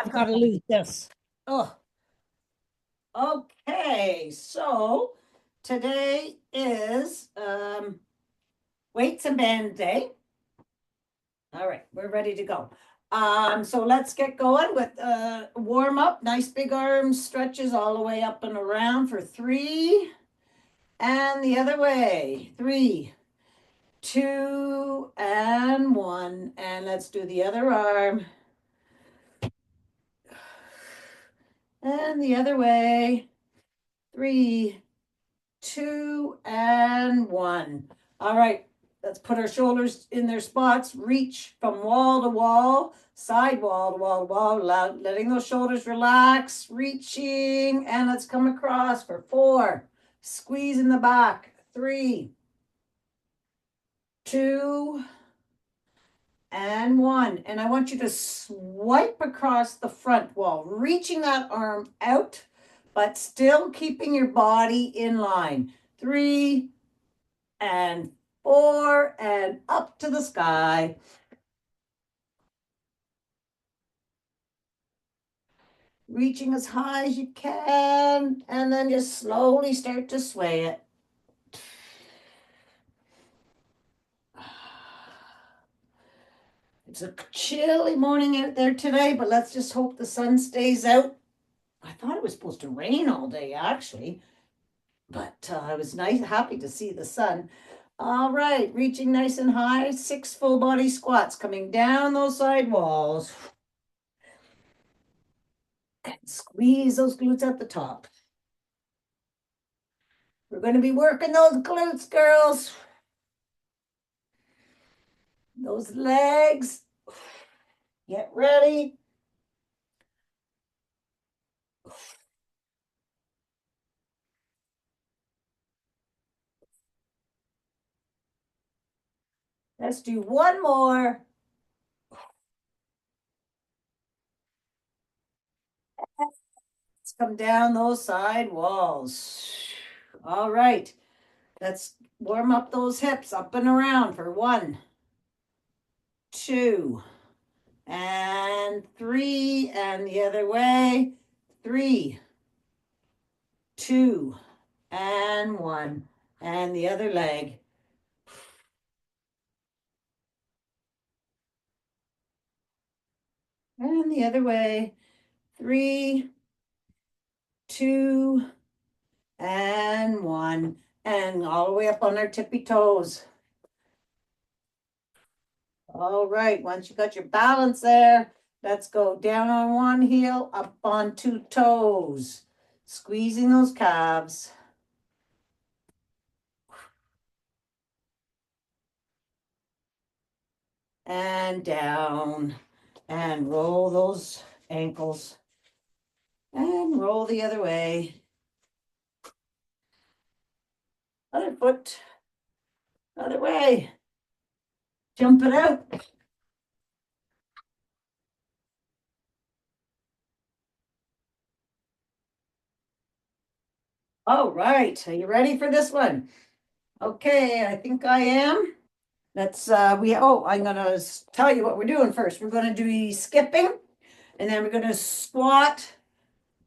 I've got to lose this. Oh, okay. So today is weights and band day. All right, we're ready to go. So let's get going with warm up. Nice big arm stretches all the way up and around for 3, and the other way. 3, 2, and 1. And let's do the other arm. And the other way. 3, 2, and 1. All right, let's put our shoulders in their spots. Reach from wall to wall, side wall to wall to wall, letting those shoulders relax, reaching, and let's come across for 4. Squeeze in the back. 3, 2, and 1. And I want you to swipe across the front wall, reaching that arm out, but still keeping your body in line. 3 and 4 and up to the sky. Reaching as high as you can, and then just slowly start to sway it. It's a chilly morning out there today, but let's just hope the sun stays out. I thought it was supposed to rain all day, actually, but I was happy to see the sun. All right, reaching nice and high, 6 full body squats coming down those side walls. And squeeze those glutes at the top. We're going to be working those glutes, girls. Those legs. Get ready. Let's do one more. Let's come down those side walls. All right. Let's warm up those hips up and around for 1, 2, and 3, and the other way. 3, 2, and 1, and the other leg. And the other way. 3, 2, and 1, and all the way up on our tippy toes. All right, once you got your balance there, let's go down on one heel, up on 2 toes, squeezing those calves. And down, and roll those ankles, and roll the other way. Other foot, other way. Jump it out. All right, are you ready for this one? Okay, I think I am. Let's I'm gonna tell you what we're doing first. We're gonna do skipping, and then we're gonna squat,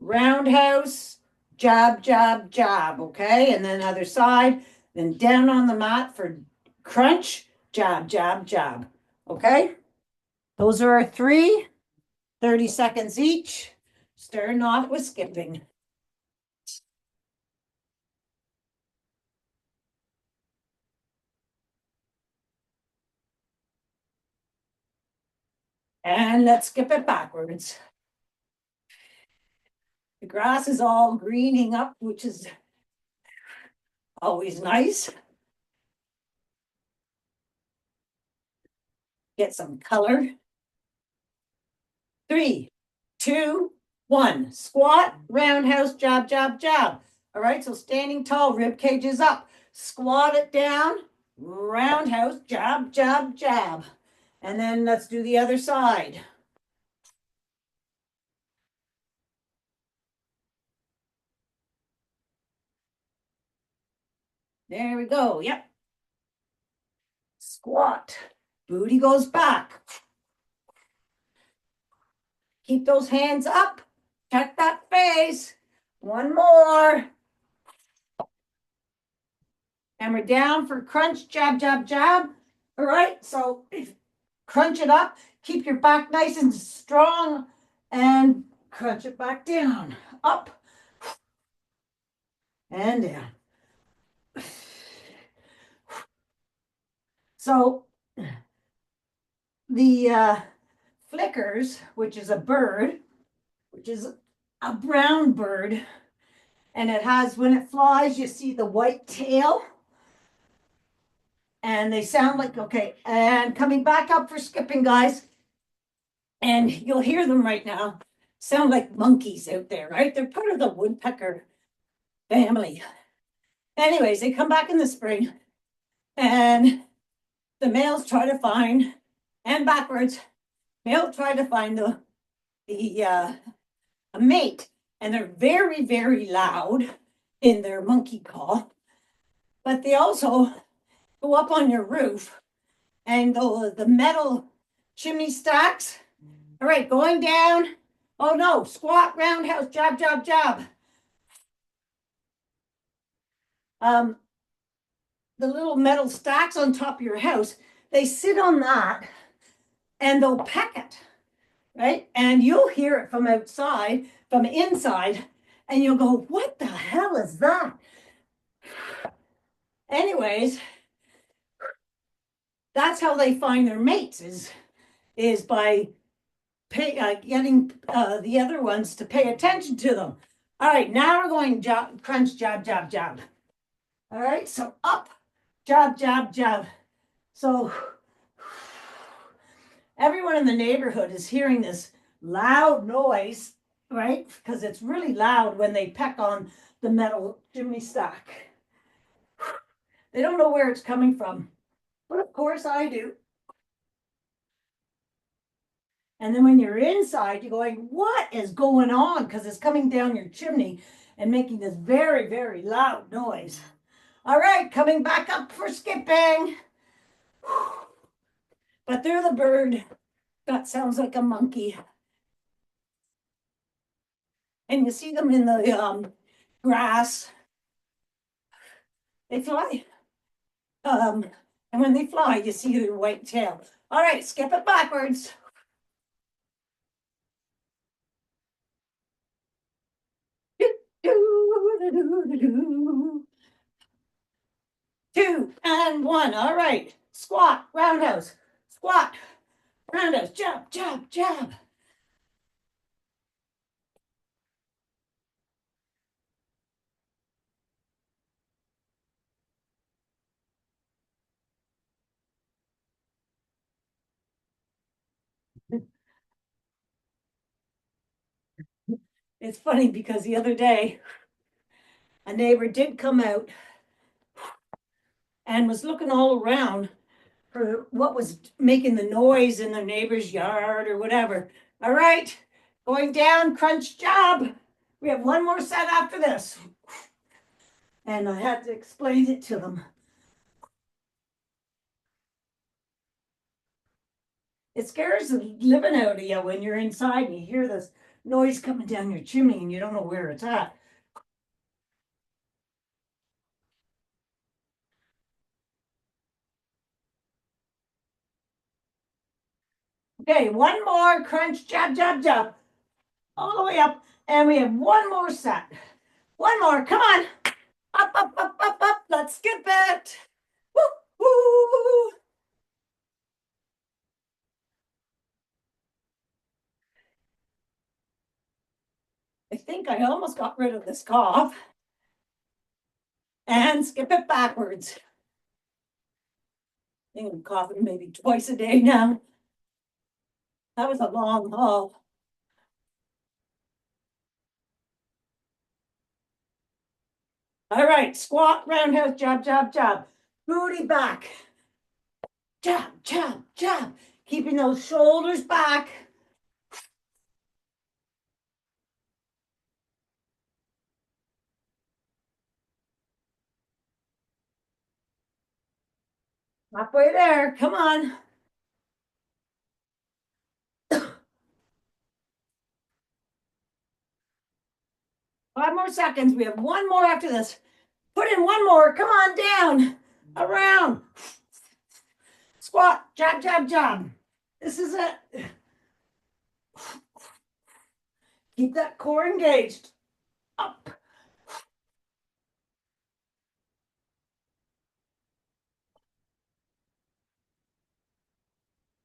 roundhouse, jab, jab, jab, okay? And then other side, then down on the mat for crunch, jab, jab, jab, okay? Those are our 3, 30 seconds each. Starting off with skipping. And let's skip it backwards. The grass is all greening up, which is always nice. Get some color. 3, 2, 1. Squat, roundhouse, jab, jab, jab. All right, so standing tall, rib cage is up. Squat it down, roundhouse, jab, jab, jab. And then let's do the other side. There we go. Yep. Squat. Booty goes back. Keep those hands up. Check that face. One more. And we're down for crunch, jab, jab, jab. All right, so crunch it up. Keep your back nice and strong and crunch it back down. Up and down. So the flickers, which is a bird, which is a brown bird, and it has, when it flies, you see the white tail. And they sound like, okay, and coming back up for skipping, guys. And you'll hear them right now. Sound like monkeys out there, right? They're part of the woodpecker family. Anyways, they come back in the spring, and the males try to find, and backwards, males try to find a mate, and they're very, very loud in their monkey call. But they also go up on your roof, and the metal chimney stacks. All right, going down. Oh no, squat, roundhouse, jab, jab, jab. The little metal stacks on top of your house, they sit on that and they'll peck it, right? And you'll hear it from outside, from inside, and you'll go, what the hell is that? Anyways, that's how they find their mates is by getting the other ones to pay attention to them. All right, now we're going crunch, jab, jab, jab. All right, so up, jab, jab, jab. So everyone in the neighborhood is hearing this loud noise, right? Because it's really loud when they peck on the metal chimney stack. They don't know where it's coming from, but of course I do. And then when you're inside, you're going, what is going on? Because it's coming down your chimney and making this very, very loud noise. All right, coming back up for skipping. But they're the bird. That sounds like a monkey. And you see them in the grass. They fly. And when they fly, you see their white tail. All right, skip it backwards. Two and one. All right. Squat, roundhouse, squat, roundhouse, jab, jab, jab. It's funny because the other day, a neighbor did come out and was looking all around for what was making the noise in the neighbor's yard or whatever. All right, going down, crunch job. We have one more set after this. And I had to explain it to them. It scares the living out of you when you're inside and you hear this noise coming down your chimney and you don't know where it's at. Okay, one more crunch, jab, jab, jab, all the way up. And we have one more set. One more, come on. Up, up, up, up, up. Let's skip it. Woo, woo. I think I almost got rid of this cough. And skip it backwards. I think I'm coughing maybe twice a day now. That was a long haul. All right, squat, roundhouse, jab, jab, jab. Booty back. Jab, jab, jab. Keeping those shoulders back. Halfway there, come on. 5 more seconds. We have one more after this. Put in one more. Come on down. Around. Squat. Jab, jab, jab. This is it. Keep that core engaged. Up.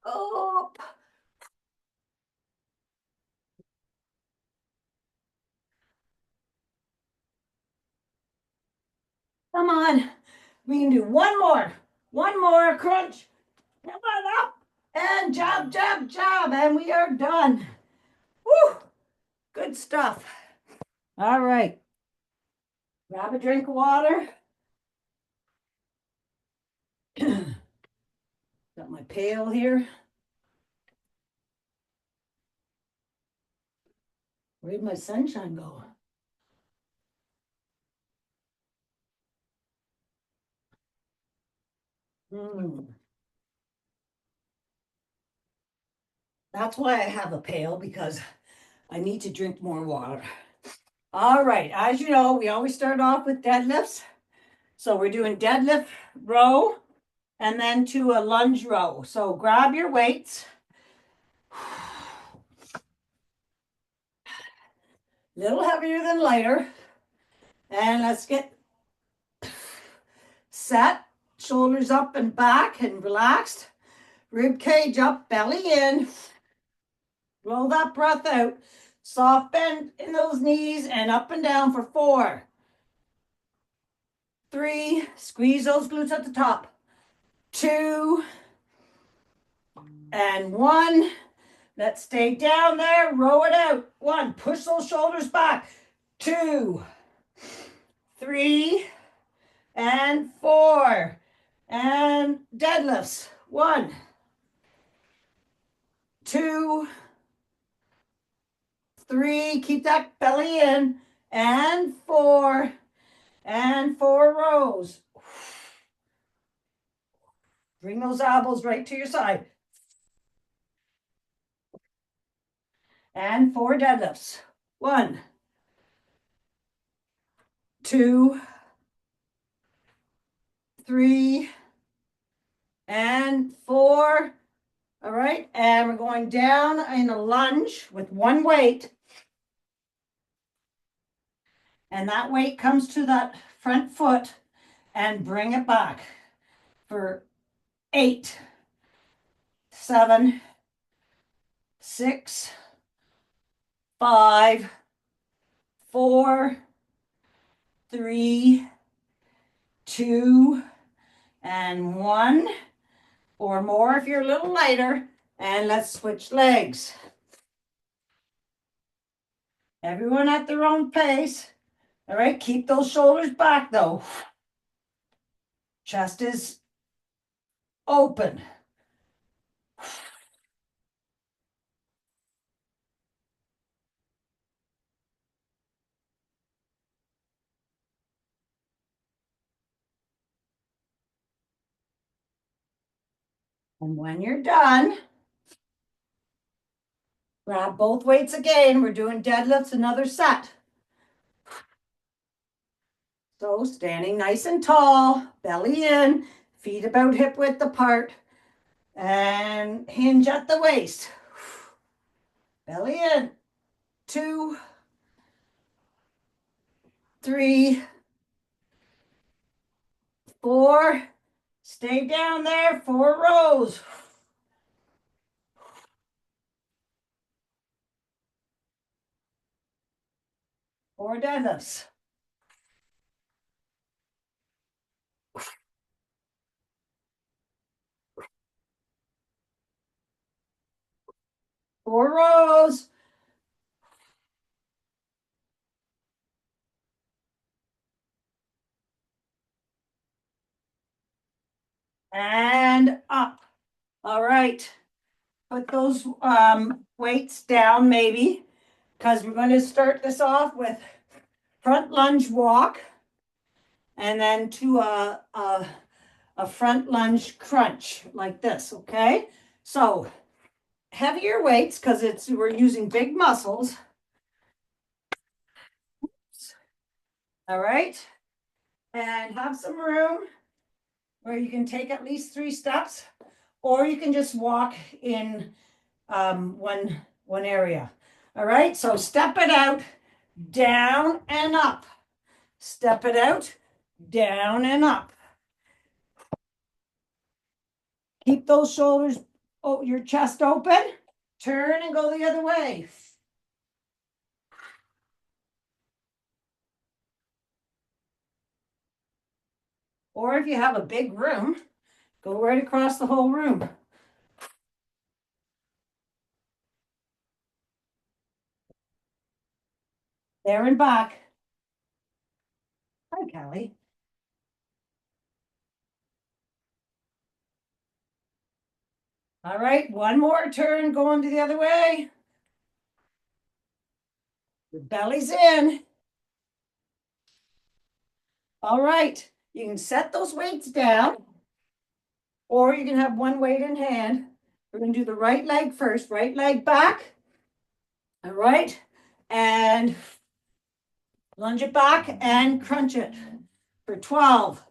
Up. Come on. We can do one more. One more crunch. Come on up. And jab, jab, jab. And we are done. Woo. Good stuff. All right. Grab a drink of water. Got my pail here. Where'd my sunshine go? That's why I have a pail, because I need to drink more water. All right, as you know, we always start off with deadlifts. So we're doing deadlift row and then to a lunge row. So grab your weights. A little heavier than lighter. And let's get set. Shoulders up and back and relaxed. Rib cage up, belly in. Blow that breath out. Soft bend in those knees and up and down for 4, 3, squeeze those glutes at the top. 2, and 1. Let's stay down there. Row it out. 1, push those shoulders back. 2, 3, and 4. And deadlifts. 1, 2, 3. Keep that belly in. And 4. And 4 rows. Bring those elbows right to your side. And 4 deadlifts. 1, 2, 3, and 4. All right, and we're going down in a lunge with one weight. And that weight comes to that front foot and bring it back for 8, 7, 6, 5, 4, 3, 2, and 1, or more if you're a little lighter. And let's switch legs. Everyone at their own pace. All right, keep those shoulders back though. Chest is open. And when you're done, grab both weights again. We're doing deadlifts, another set. So standing nice and tall, belly in, feet about hip width apart, and hinge at the waist. Belly in. 2, 3, 4. Stay down there, 4 rows. 4 deadlifts. 4 rows. And up. All right. Put those weights down maybe, because we're going to start this off with front lunge walk and then to a front lunge crunch like this, okay? So heavier weights, because we're using big muscles. All right. And have some room where you can take at least 3 steps, or you can just walk in one area. All right, so step it out, down and up. Step it out, down and up. Keep those shoulders, oh, your chest open. Turn and go the other way. Or if you have a big room, go right across the whole room. There and back. Hi, Callie. All right, one more turn going to the other way. Your belly's in. All right, you can set those weights down, or you can have one weight in hand. We're going to do the right leg first, right leg back. All right, and lunge it back and crunch it for 12,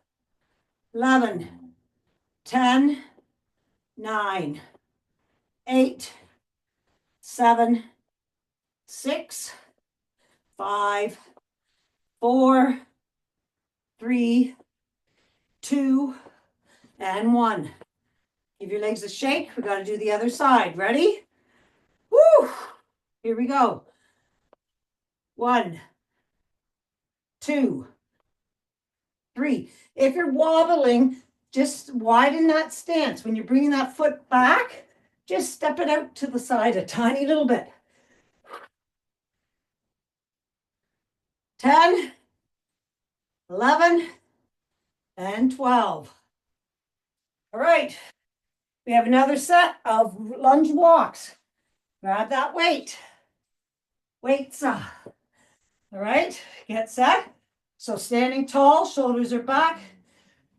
11, 10, 9, 8, 7, 6, 5, 4, 3, 2, and 1. Give your legs a shake. We got to do the other side. Ready? Woo! Here we go. 1, 2, 3. If you're wobbling, just widen that stance. When you're bringing that foot back, just step it out to the side a tiny little bit. 10, 11, and 12. All right. We have another set of lunge walks. Grab that weight. Weights up. All right. Get set. So standing tall, shoulders are back.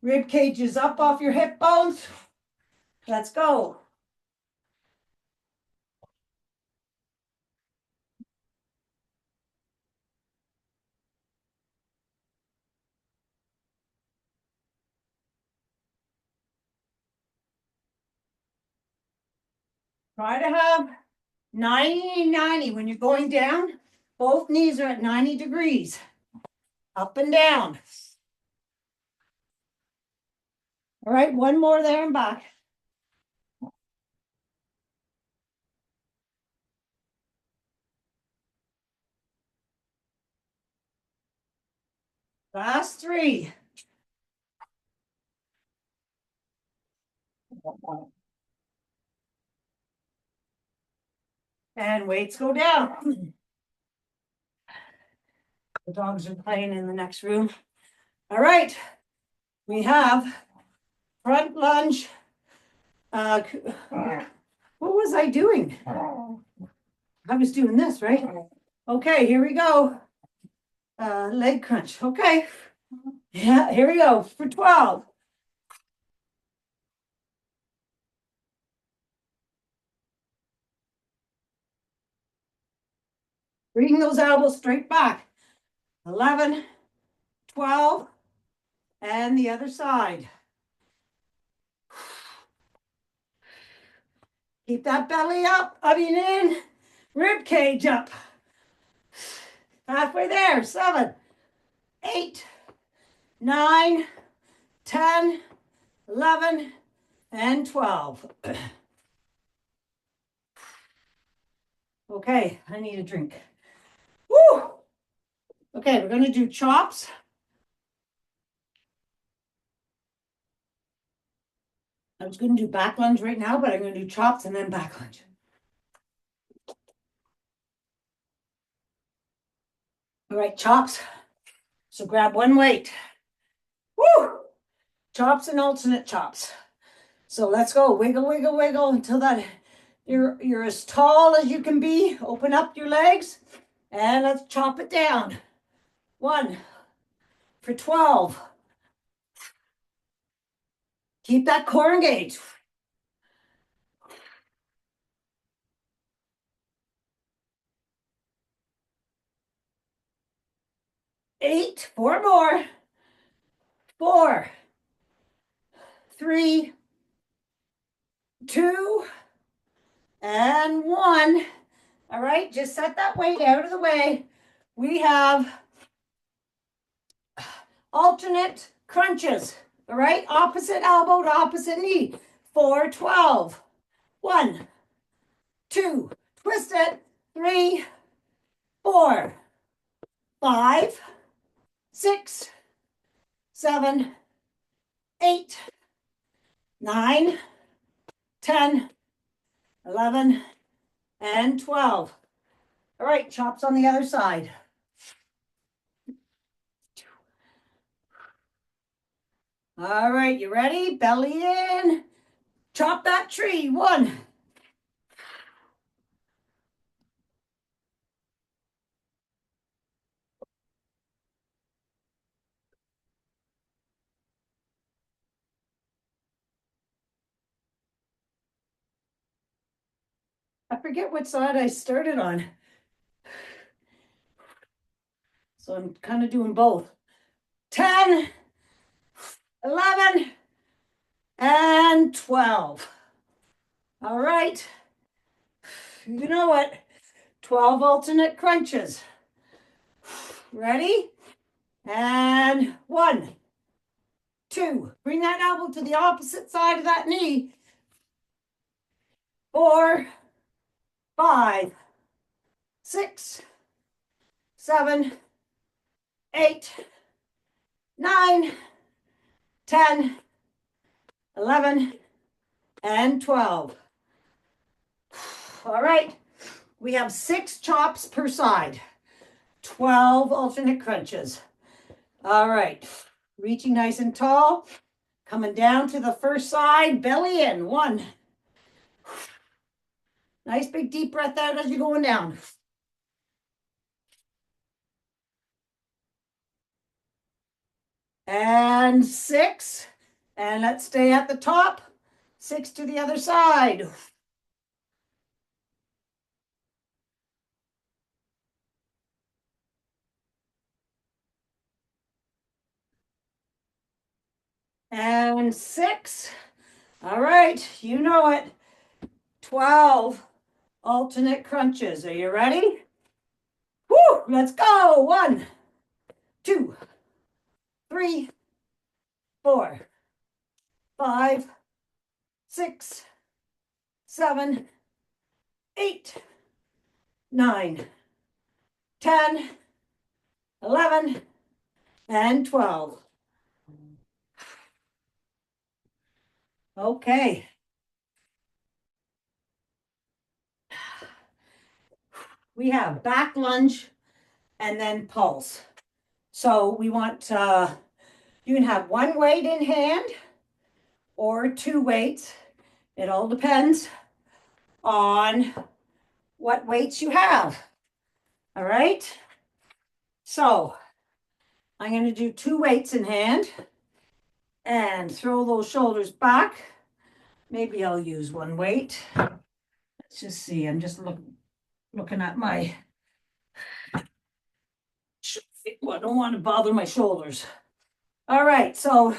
Rib cage is up off your hip bones. Let's go. Try to have 90-90 when you're going down. Both knees are at 90 degrees. Up and down. All right, one more there and back. Last 3. And weights go down. The dogs are playing in the next room. All right, we have front lunge. What was I doing? I was doing this, right? Okay, here we go. Leg crunch. Okay. Yeah, here we go for 12. Bring those elbows straight back. 11, 12, and the other side. Keep that belly up, in, rib cage up. Halfway there. 7, 8, 9, 10, 11, and 12. Okay, I need a drink. Woo! Okay, we're going to do chops. I was going to do back lunge right now, but I'm going to do chops and then back lunge. All right, chops. So grab one weight. Woo! Chops and alternate chops. So let's go. Wiggle, wiggle, wiggle until that you're as tall as you can be. Open up your legs and let's chop it down. 1 for 12. Keep that core engaged. 8, 4 more, 4, 3, 2, and 1. All right, just set that weight out of the way. We have alternate crunches. All right, opposite elbow to opposite knee. 4, 12. 1, 2, twist it. 3, 4, 5, 6, 7, 8, 9, 10, 11, and 12. All right, chops on the other side. All right, you ready? Belly in. Chop that tree. 1. I forget what side I started on. So I'm kind of doing both. 10, 11, and 12. All right. You know what? 12 alternate crunches. Ready? And 1, 2. Bring that elbow to the opposite side of that knee. 4, 5, 6, 7, 8, 9, 10, 11, and 12. All right. We have 6 chops per side. 12 alternate crunches. All right. Reaching nice and tall. Coming down to the first side. Belly in. 1. Nice big deep breath out as you're going down. And 6. And let's stay at the top. 6 to the other side. And 6. All right, you know it. 12 alternate crunches. Are you ready? Woo, let's go. 1, 2, 3, 4, 5, 6, 7, 8, 9, 10, 11, and 12. Okay. We have back lunge and then pulse. So we want, you can have 1 weight in hand or 2 weights. It all depends on what weights you have. All right. So I'm going to do 2 weights in hand and throw those shoulders back. Maybe I'll use 1 weight. Let's just see. I'm just looking at my, well, I don't want to bother my shoulders. All right. So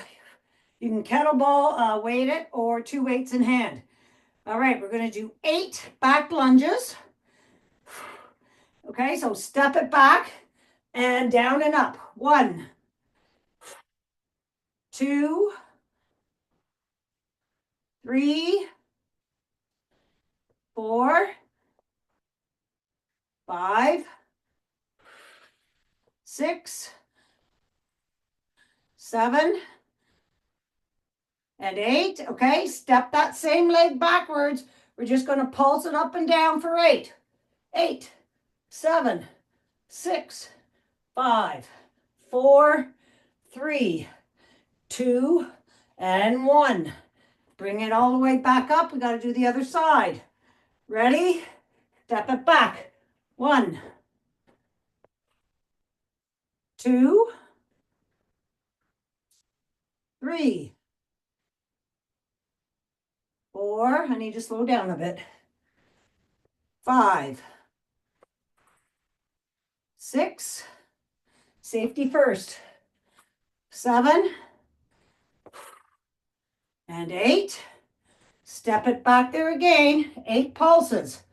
you can kettlebell weight it or 2 weights in hand. All right. We're going to do 8 back lunges. Okay. So step it back and down and up. 1, 2, 3, 4, 5, 6, 7, and 8. Okay, step that same leg backwards. We're just going to pulse it up and down for 8. 8, 7, 6, 5, 4, 3, 2, and 1. Bring it all the way back up. We got to do the other side. Ready? Step it back. 1, 2, 3, 4. I need to slow down a bit. 5, 6, Safety first. 7 and 8. Step it back there again. 8 pulses.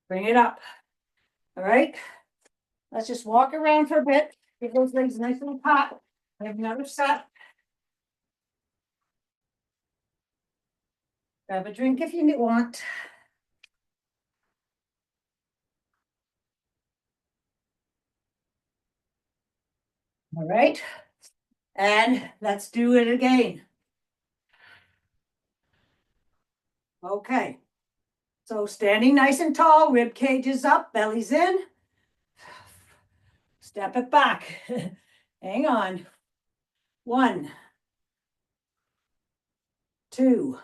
Bring it up. All right. Let's just walk around for a bit. Give those legs a nice little pop. We have another set. Grab a drink if you want. All right. And let's do it again. Okay. So standing nice and tall, rib cage is up, belly's in. Step it back. Hang on. 1, 2,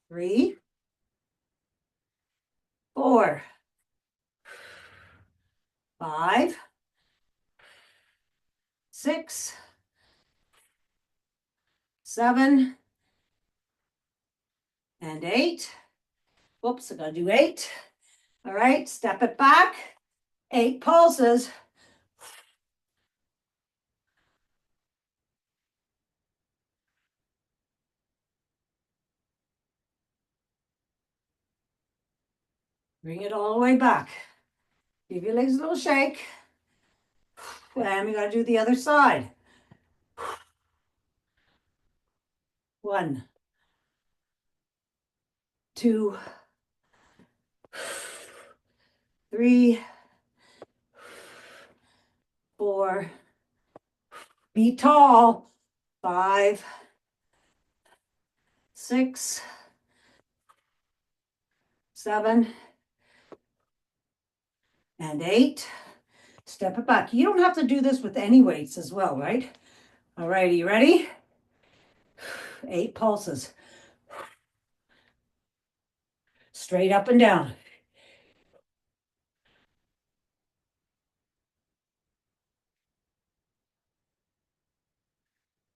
3, 4, 5, 6, 7, and 8. Whoops, I gotta do 8. All right, step it back. 8 pulses. Bring it all the way back. Give your legs a little shake. And we gotta do the other side. 1, 2, 3, 4. Be tall. 5, 6, 7, and 8. Step it back. You don't have to do this with any weights as well, right? All right, are you ready? 8 pulses. Straight up and down.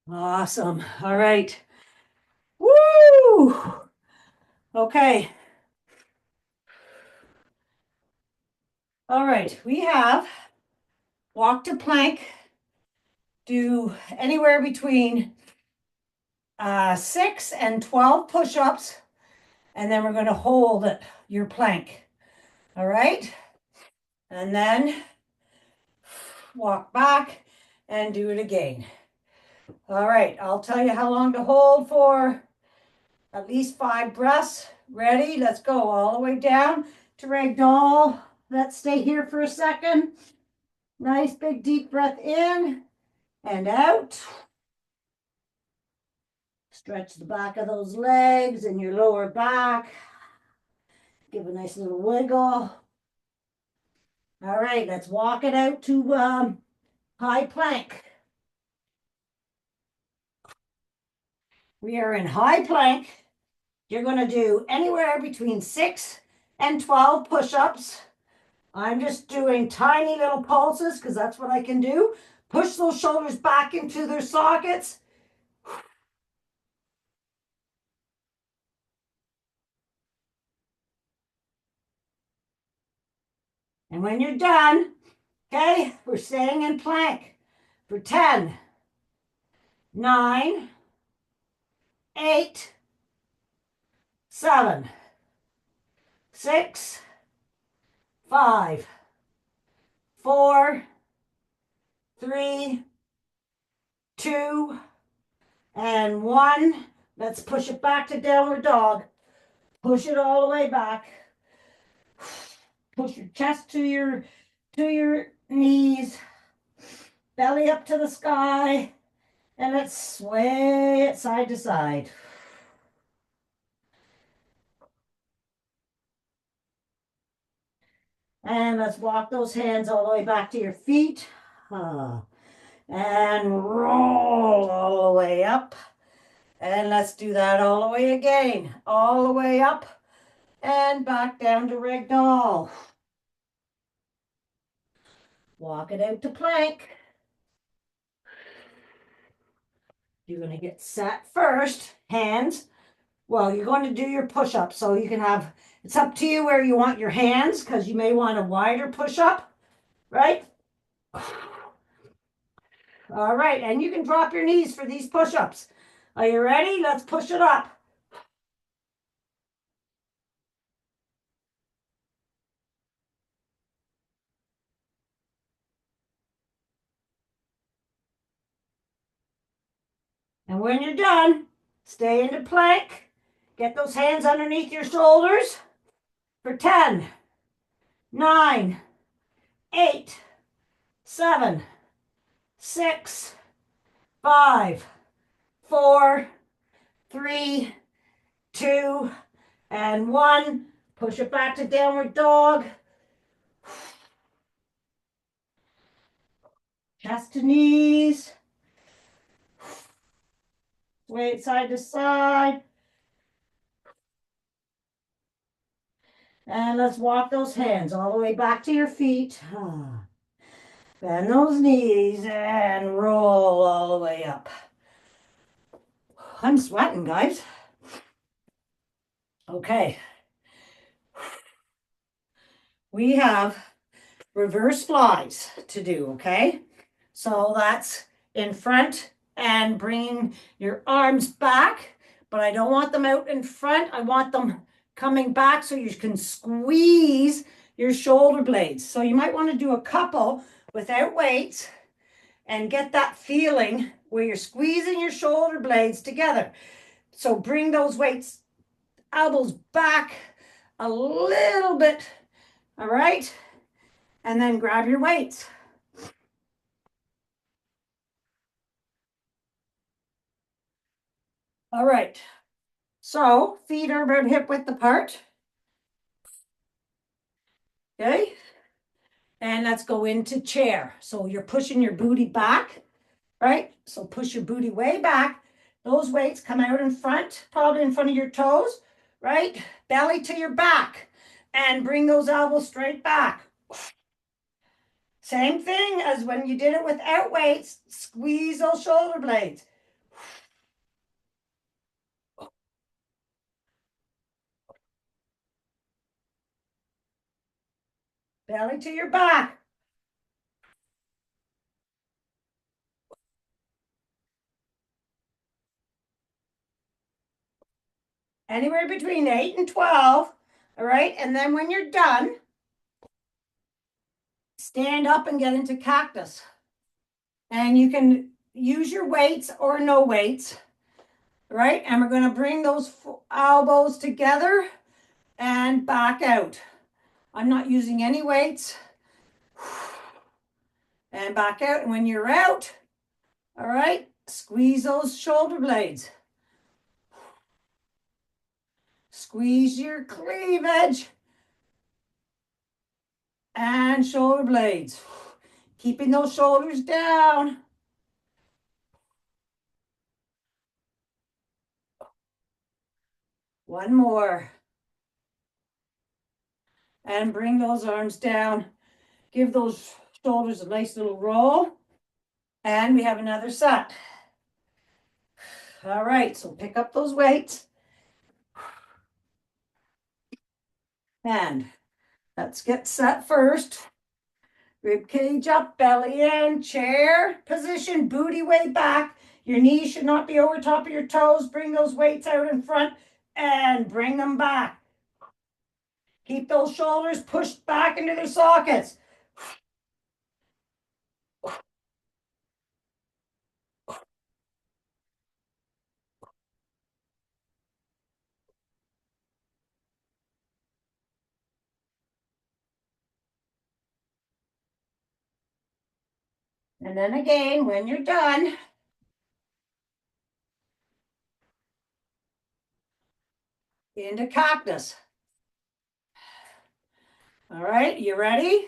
Awesome. All right. Woo! Okay. All right. We have walk to plank. Do anywhere between 6 and 12 push-ups. And then we're going to hold your plank. All right. And then walk back and do it again. All right. I'll tell you how long to hold for. At least 5 breaths. Ready? Let's go all the way down to ragdoll. Let's stay here for a second. Nice big deep breath in and out. Stretch the back of those legs and your lower back. Give a nice little wiggle. All right, let's walk it out to high plank. We are in high plank. You're going to do anywhere between 6 and 12 push-ups. I'm just doing tiny little pulses because that's what I can do. Push those shoulders back into their sockets. And when you're done, okay, we're staying in plank for 10, 9, 8, 7, 6, 5, 4, 3, 2, and 1. Let's push it back to downward dog. Push it all the way back. Push your chest to your knees. Belly up to the sky. And let's sway it side to side. And let's walk those hands all the way back to your feet. And roll all the way up. And let's do that all the way again. All the way up and back down to ragdoll. Walk it out to plank. You're going to get set first, hands. Well, you're going to do your push-up, so you can have, it's up to you where you want your hands, because you may want a wider push-up, right? All right, and you can drop your knees for these push-ups. Are you ready? Let's push it up. And when you're done, stay into plank. Get those hands underneath your shoulders for 10, 9, 8, 7, 6, 5, 4, 3, 2, and 1. Push it back to downward dog. Chest to knees. Sway it side to side. And let's walk those hands all the way back to your feet. Bend those knees and roll all the way up. I'm sweating, guys. Okay. We have reverse flies to do, okay? So that's in front and bringing your arms back, but I don't want them out in front. I want them coming back so you can squeeze your shoulder blades. So you might want to do a couple without weights and get that feeling where you're squeezing your shoulder blades together. So bring those weights, elbows back a little bit, all right? And then grab your weights. All right. So feet are about hip width apart. Okay. And let's go into chair. So you're pushing your booty back, right? So push your booty way back. Those weights come out in front, probably in front of your toes, right? Belly to your back. And bring those elbows straight back. Same thing as when you did it without weights. Squeeze those shoulder blades. Belly to your back. Anywhere between 8 and 12. All right. And then when you're done, stand up and get into cactus. And you can use your weights or no weights, right? And we're going to bring those elbows together and back out. I'm not using any weights. And back out. And when you're out, all right, squeeze those shoulder blades. Squeeze your cleavage and shoulder blades. Keeping those shoulders down. One more. And bring those arms down. Give those shoulders a nice little roll. And we have another set. All right, so pick up those weights. And let's get set first. Rib cage up, belly in, chair position, booty way back. Your knees should not be over top of your toes. Bring those weights out in front and bring them back. Keep those shoulders pushed back into their sockets. And then again, when you're done, into cactus. All right, you ready?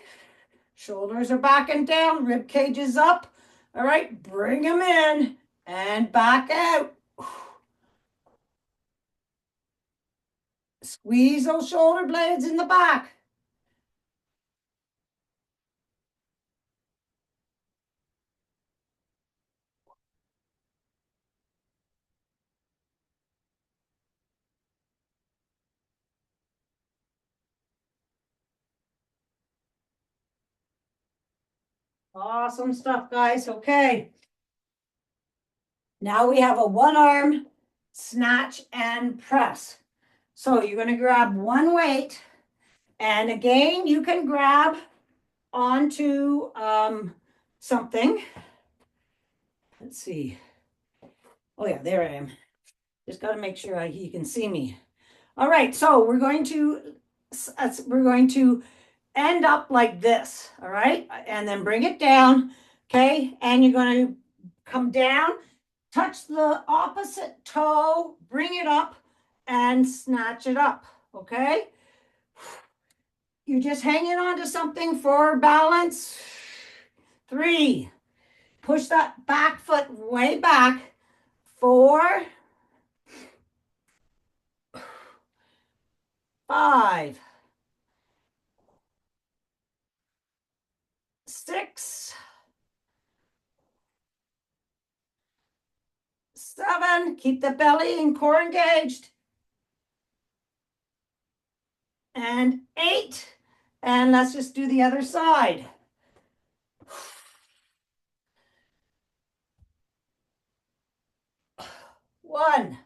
Shoulders are back and down, rib cage is up. All right, bring them in and back out. Squeeze those shoulder blades in the back. Awesome stuff, guys. Okay. Now we have a one arm snatch and press. So you're going to grab one weight, and again, you can grab onto something. Let's see. Oh yeah, there I am. Just got to make sure you can see me. All right, so we're going to end up like this, all right? And then bring it down, okay? And you're going to come down, touch the opposite toe, bring it up, and snatch it up, okay? You're just hanging on to something for balance. 3, push that back foot way back. 4, 5, 6, 7, keep the belly and core engaged, and 8, and let's just do the other side. 1,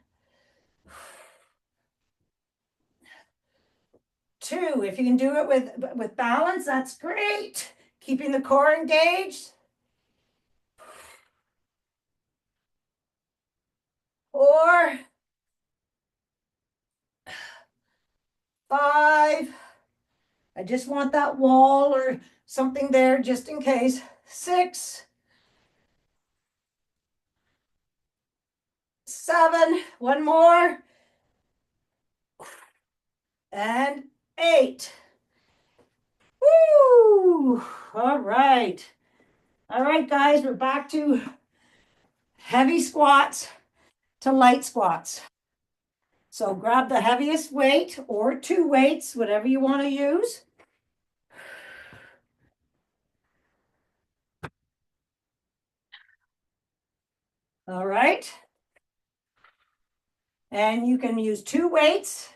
2, if you can do it with balance, that's great. Keeping the core engaged. 4, 5, I just want that wall or something there just in case. 6, 7, one more, and 8. Woo! All right. All right, guys, we're back to heavy squats to light squats. So grab the heaviest weight or 2 weights, whatever you want to use. All right. And you can use 2 weights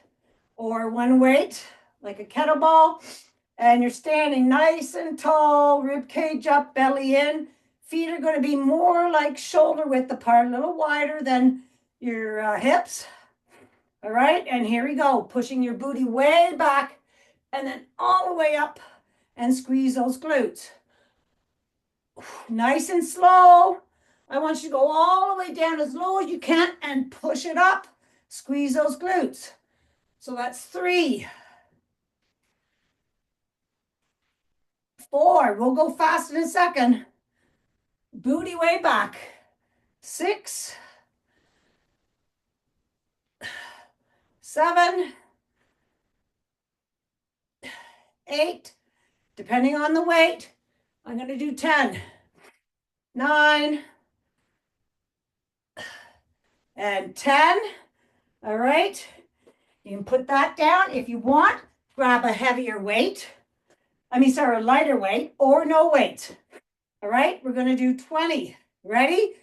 or 1 weight, like a kettlebell. And you're standing nice and tall, rib cage up, belly in. Feet are going to be more like shoulder width apart, a little wider than your hips. All right, and here we go, pushing your booty way back and then all the way up and squeeze those glutes. Nice and slow. I want you to go all the way down as low as you can and push it up. Squeeze those glutes. So that's 3. 4, we'll go fast in a second. Booty way back. 6, 7, 8, depending on the weight. I'm going to do 10, 9, and 10. All right. You can put that down if you want. Grab a heavier weight. A lighter weight or no weight. All right. We're going to do 20. Ready?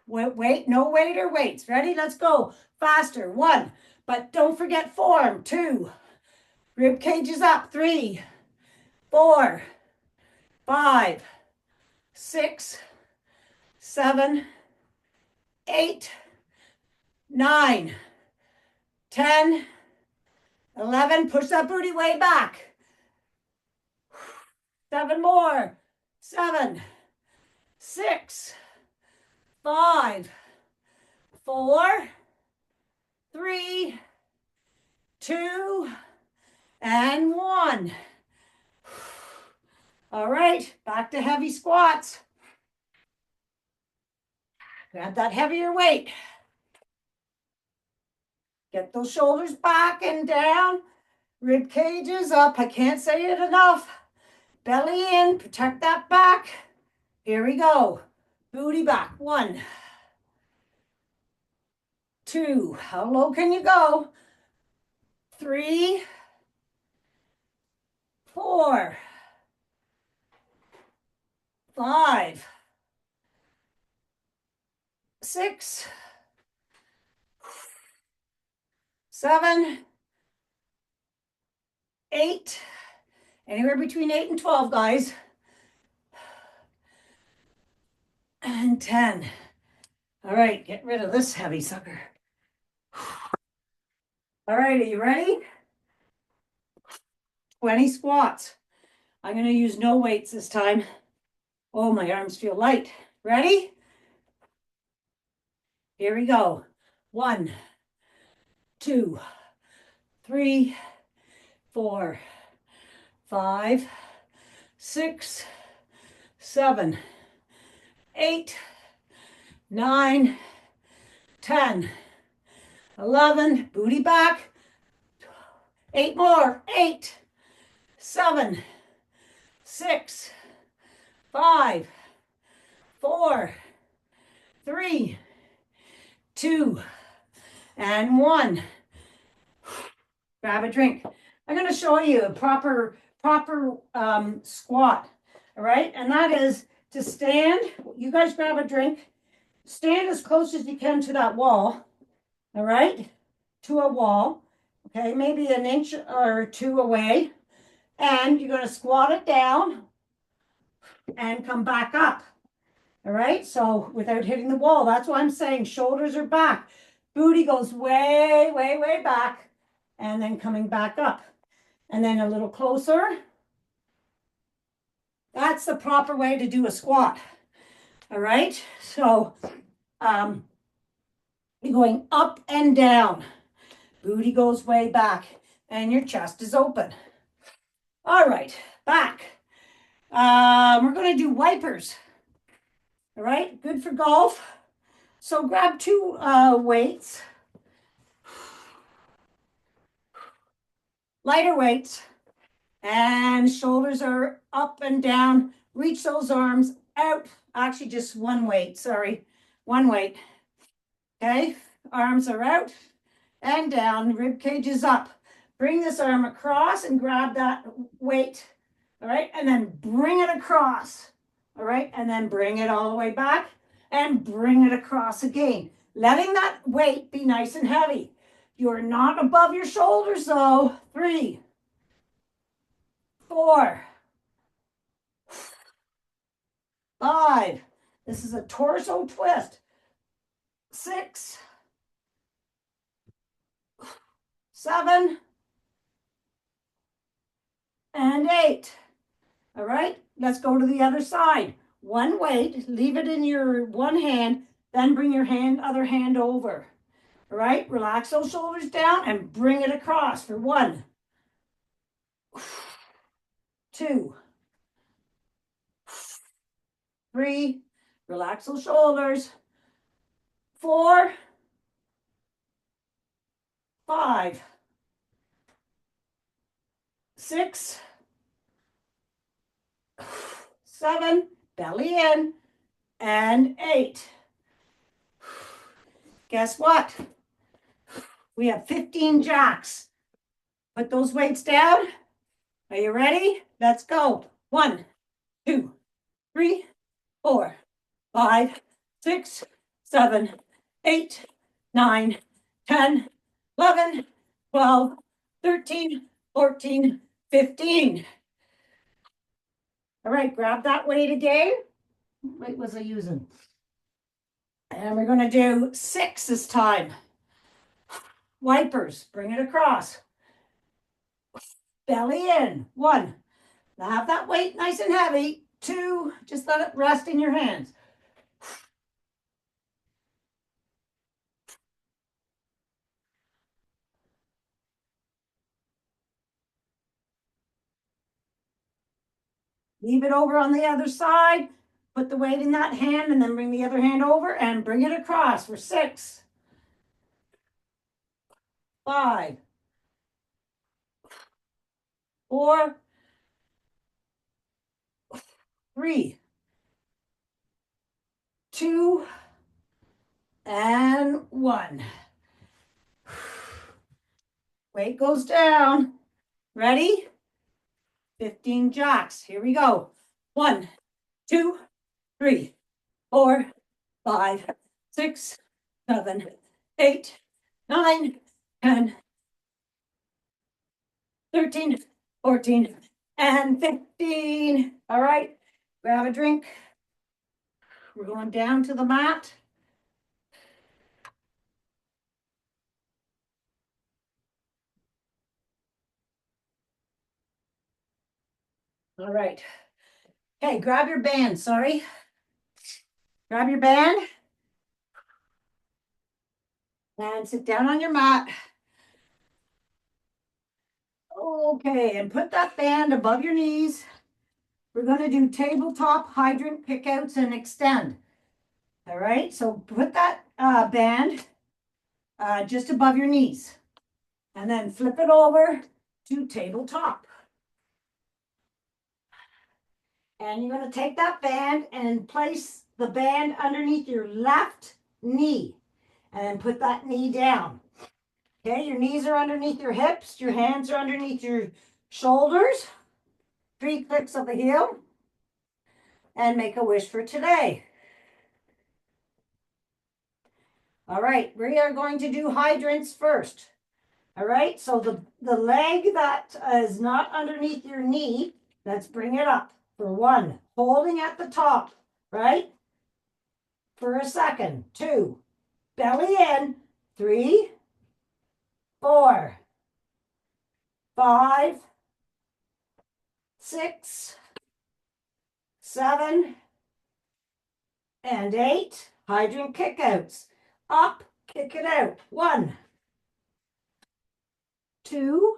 Wait, no weight or weights. Ready? Let's go. Faster. 1. But don't forget form. 2. Rib cages up. 3, 4, 5, 6, 7, 8, 9, 10, 11. Push that booty way back. 7 more. 7, 6, 5, 4, 3, 2, and 1. All right, back to heavy squats. Grab that heavier weight. Get those shoulders back and down. Rib cages up. I can't say it enough. Belly in, protect that back. Here we go. Booty back. 1, 2, how low can you go? 3, 4, 5, 6, 7, 8, anywhere between 8 and 12, guys. and 10. All right, get rid of this heavy sucker. All right, are you ready? 20 squats. I'm going to use no weights this time. Oh, my arms feel light. Ready? Here we go. 1, 2, 3, 4, 5, 6, 7, 8, 9, 10, 11, booty back. 8 more. 8, 7, 6, 5, 4, 3, 2, and 1. Grab a drink. I'm going to show you a proper squat. All right, and that is to stand. You guys grab a drink. Stand as close as you can to that wall. All right, to a wall. Okay, maybe an inch or two away. And you're going to squat it down and come back up. All right, so without hitting the wall. That's what I'm saying. Shoulders are back. Booty goes way, way, way back. And then coming back up. And then a little closer. That's the proper way to do a squat. All right, so you're going up and down. Booty goes way back and your chest is open. All right, back. We're going to do wipers. All right, good for golf. So grab 2 weights. Lighter weights. And shoulders are up and down. Reach those arms out. Actually, just 1 weight. Sorry, 1 weight. Okay, arms are out and down. Rib cage is up. Bring this arm across and grab that weight. All right, and then bring it across. All right, and then bring it all the way back and bring it across again. Letting that weight be nice and heavy. You're not above your shoulders though. 3, 4, 5. This is a torso twist. 6, 7, and 8. All right, let's go to the other side. 1 weight, leave it in your one hand, then bring your other hand over. All right, relax those shoulders down and bring it across for 1, 2, 3, relax those shoulders. 4, 5, 6, 7, belly in, and 8. Guess what? We have 15 jacks. Put those weights down. Are you ready? Let's go. 1, 2, 3, 4, 5, 6, 7, 8, 9, 10, 11, 12, 13, 14, 15. All right, grab that weight again. What weight was I using? And we're going to do 6 this time. Wipers, bring it across. Belly in. 1. Now have that weight nice and heavy. 2, just let it rest in your hands. Leave it over on the other side. Put the weight in that hand and then bring the other hand over and bring it across for 6, 5, 4, 3, 2, and 1. Weight goes down. Ready? 15 jacks. Here we go. 1, 2, 3, 4, 5, 6, 7, 8, 9, 10, 13, 14, and 15. All right, grab a drink. We're going down to the mat. All right. Okay, grab your band, sorry. Grab your band. And sit down on your mat. Okay, and put that band above your knees. We're going to do tabletop hydrant kickouts and extend. All right, so put that band just above your knees. And then flip it over to tabletop. And you're going to take that band and place the band underneath your left knee. And then put that knee down. Okay, your knees are underneath your hips. Your hands are underneath your shoulders. 3 clicks of the heel. And make a wish for today. All right, we are going to do hydrants first. All right, so the leg that is not underneath your knee, let's bring it up for 1. Holding at the top, right? For a second. 2. Belly in. 3, 4, 5, 6, 7, and 8. Hydrant kickouts. Up, kick it out. 1, 2,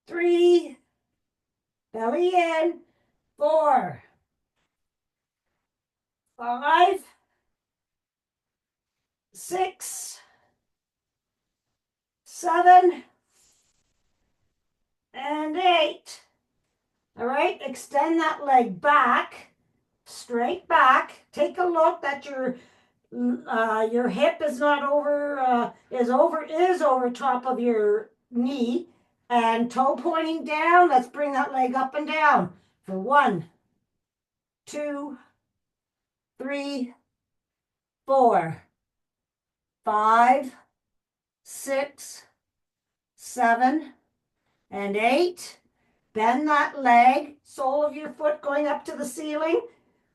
3, belly in. 4, 5, 6, 7, and 8. All right, extend that leg back, straight back. Take a look that your hip is not over, is over top of your knee, and toe pointing down. Let's bring that leg up and down for 1, 2, 3, 4, 5, 6, 7, and 8. Bend that leg, sole of your foot going up to the ceiling.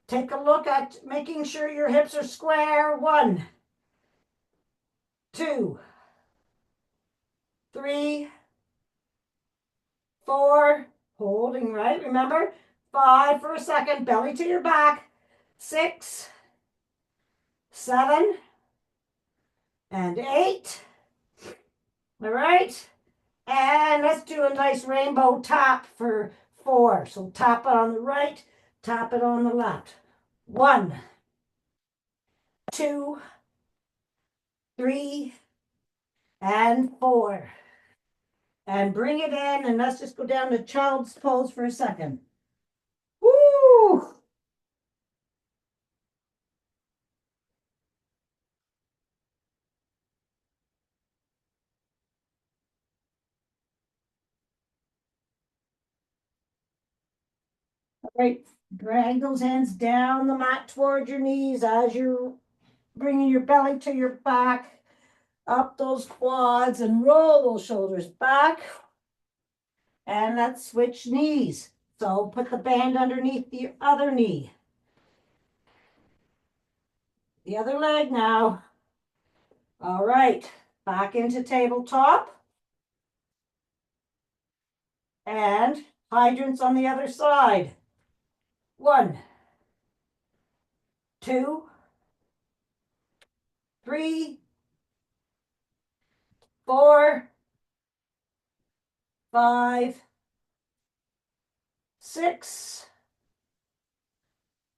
Take a look at making sure your hips are square. 1, 2, 3, 4, holding right, remember? 5 for a second, belly to your back. 6, 7, and 8. All right. And let's do a nice rainbow tap for 4. So tap it on the right, tap it on the left. 1, 2, 3, and 4. And bring it in, and let's just go down to child's pose for a second. Woo! All right, drag those hands down the mat toward your knees as you're bringing your belly to your back, up those quads, and roll those shoulders back. And let's switch knees. So put the band underneath the other knee. The other leg now. All right, back into tabletop. And hydrants on the other side. 1, 2, 3, 4, 5, 6,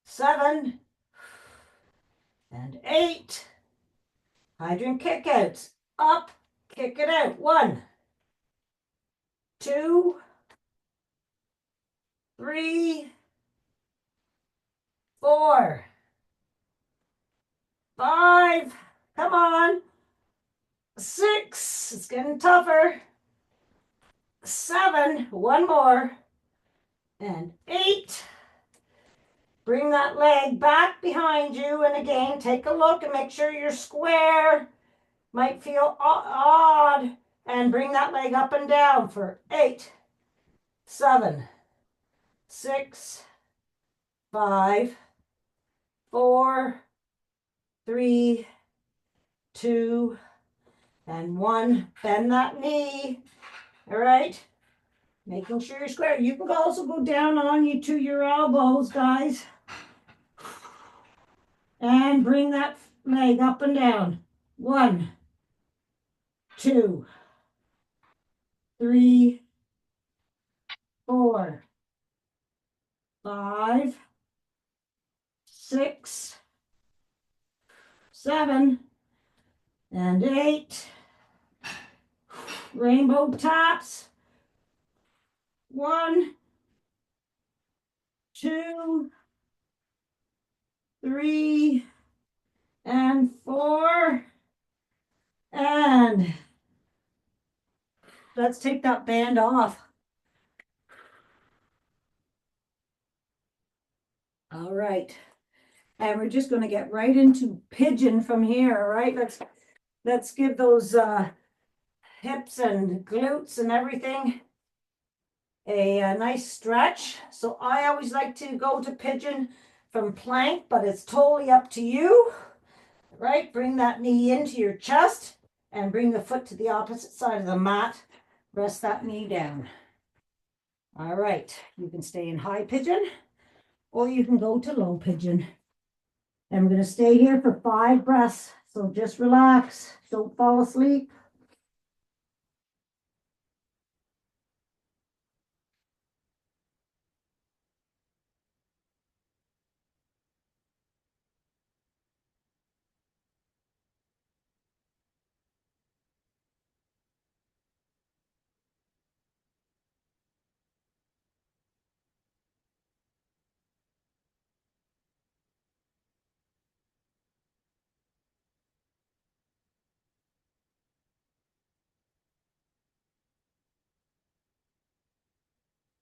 7, and 8. Hydrant kickouts. Up, kick it out. 1, 2, 3, 4, 5. Come on. 6. It's getting tougher. 7. One more. And 8. Bring that leg back behind you, and again, take a look and make sure you're square. Might feel odd. And bring that leg up and down for 8, 7, 6, 5, 4, 3, 2, and 1. Bend that knee. All right. Making sure you're square. You can also go down on you to your elbows, guys. And bring that leg up and down. 1, 2, 3, 4, 5, 6, 7, and 8. Rainbow taps. 1, 2, 3, and 4. And let's take that band off. All right. And we're just going to get right into pigeon from here. All right. Let's give those hips and glutes and everything a nice stretch. So I always like to go to pigeon from plank, but it's totally up to you. Right? Bring that knee into your chest and bring the foot to the opposite side of the mat. Rest that knee down. All right. You can stay in high pigeon or you can go to low pigeon. And we're going to stay here for 5 breaths. So just relax. Don't fall asleep.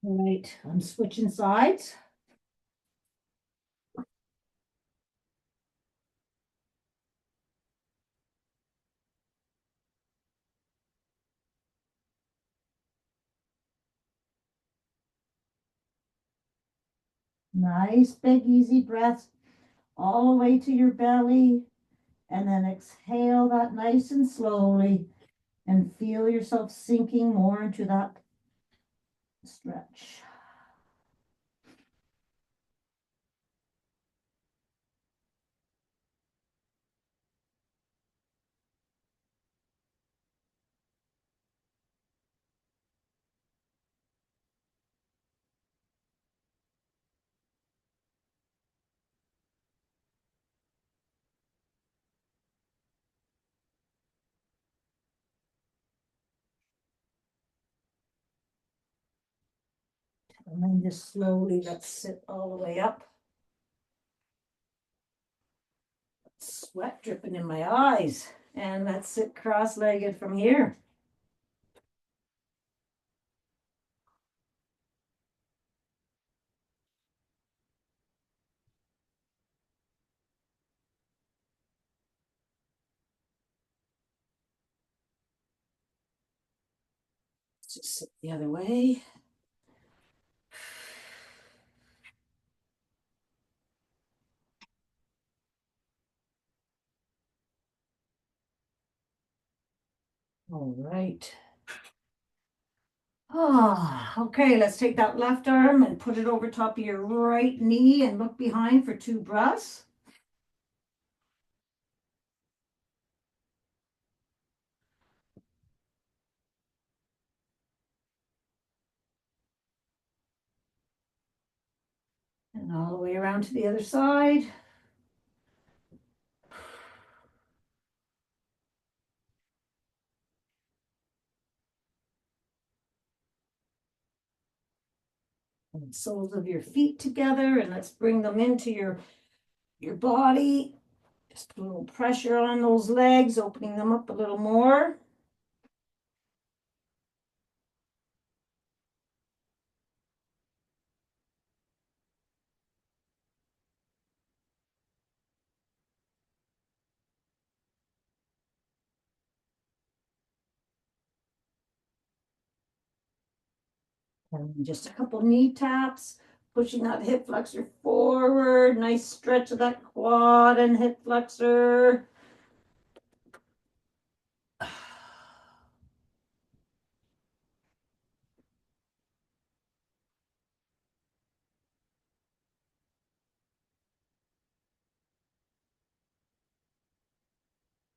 All right. I'm switching sides. Nice, big, easy breaths all the way to your belly. And then exhale that nice and slowly and feel yourself sinking more into that stretch. And then just slowly let's sit all the way up. Sweat dripping in my eyes. And let's sit cross-legged from here. Let's just sit the other way. All right. Ah, okay, let's take that left arm and put it over top of your right knee and look behind for 2 breaths. And all the way around to the other side. And soles of your feet together, and let's bring them into your body. Just put a little pressure on those legs, opening them up a little more. And just a couple knee taps. pushing that hip flexor forward. Nice stretch of that quad and hip flexor.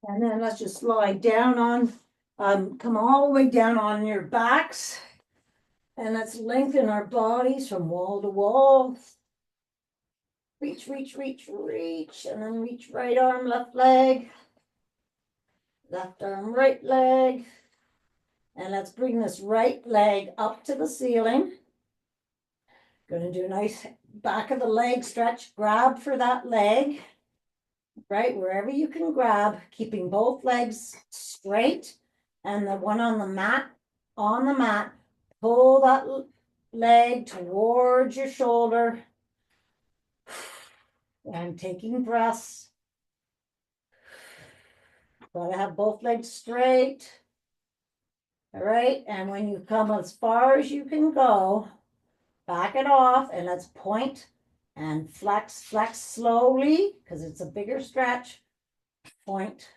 And then let's just slide down on, come all the way down on your backs. And let's lengthen our bodies from wall to wall. Reach, reach, reach, reach, and then reach right arm, left leg. Left arm, right leg. And let's bring this right leg up to the ceiling. Going to do a nice back of the leg stretch. Grab for that leg, right? Wherever you can grab, keeping both legs straight. And the one on the mat, pull that leg towards your shoulder. And taking breaths. Gotta have both legs straight. All right, and when you come as far as you can go, back it off and let's point and flex, flex slowly because it's a bigger stretch. Point,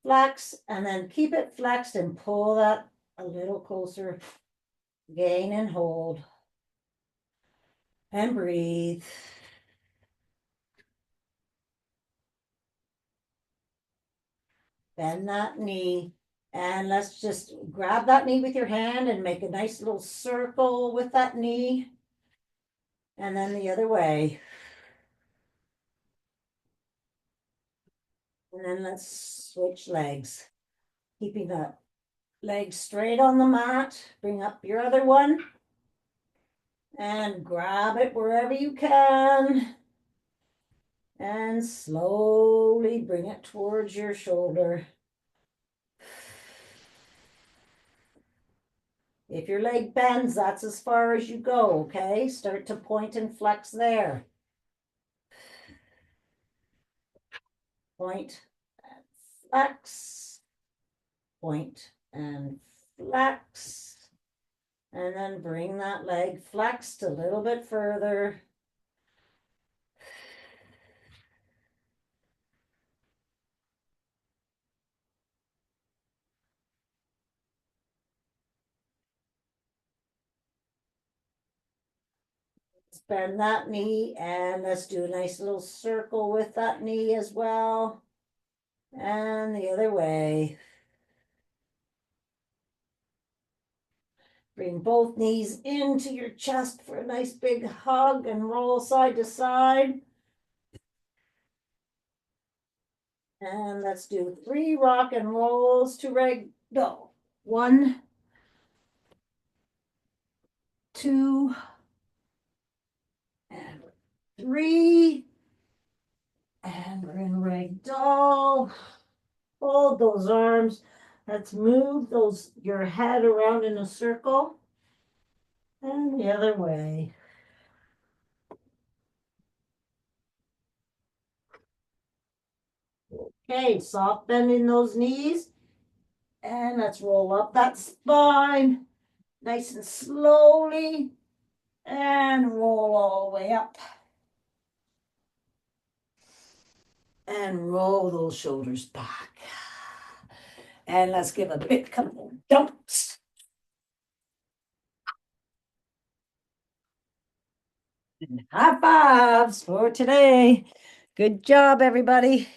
flex, and then keep it flexed and pull that a little closer. Gain and hold. And breathe. Bend that knee. And let's just grab that knee with your hand and make a nice little circle with that knee. And then the other way. And then let's switch legs. Keeping that leg straight on the mat. Bring up your other one. And grab it wherever you can. And slowly bring it towards your shoulder. If your leg bends, that's as far as you go, okay? Start to point and flex there. Point and flex. Point and flex. And then bring that leg flexed a little bit further. Bend that knee and let's do a nice little circle with that knee as well. And the other way. Bring both knees into your chest for a nice big hug and roll side to side. And let's do 3 rock and rolls to ragdoll. 1, 2, and 3. And we're in ragdoll. Hold those arms. Let's move your head around in a circle. And the other way. Okay, soft bend in those knees. And let's roll up that spine. Nice and slowly. And roll all the way up. And roll those shoulders back. And let's give a big couple dumps. And high fives for today. Good job, everybody.